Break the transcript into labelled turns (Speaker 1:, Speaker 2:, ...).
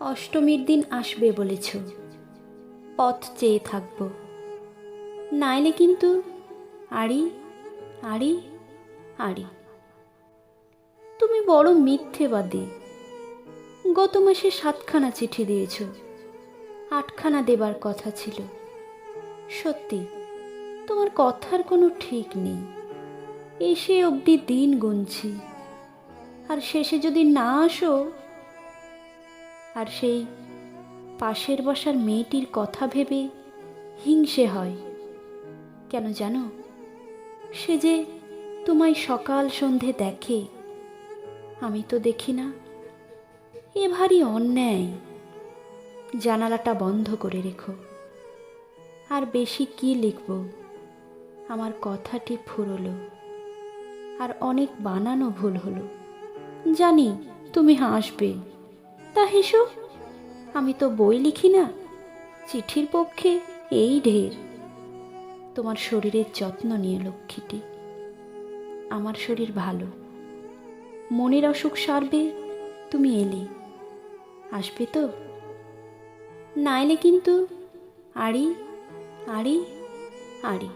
Speaker 1: অষ্টমীর দিন আসবে বলেছ, পথ চেয়ে থাকব, নাইলে কিন্তু আড়ি আড়ি আড়ি। তুমি বড় মিথ্যেবাদী। গত মাসে 7খানা চিঠি দিয়েছ, 8খানা দেবার কথা ছিল। সত্যি তোমার কথার কোনো ঠিক নেই। এসে অবধি দিন গুনছি, আর শেষে যদি না আসো। আর সেই পাশের বসার মেয়েটির কথা ভেবে হিংসে হয়। কেন জানো? সে যে তোমায় সকাল সন্ধে দেখে, আমি তো দেখি না। এ ভারী অন্যায়। জানালাটা বন্ধ করে রেখো। আর বেশি কি লিখব? আমার কথাটি ফুরলো, আর অনেক বানানো ভুল হলো। জানি তুমি হাসবে, তা হেসো। আমি তো বই লিখি না, চিঠির পক্ষে এই ঢের। তোমার শরীরের যত্ন নিয়ে লক্ষ্মীটি। আমার শরীর ভালো, মনের অসুখ সারবে। তুমি এলে, আসবে তো? নাইলে কিন্তু আড়ি আড়ি আড়ি।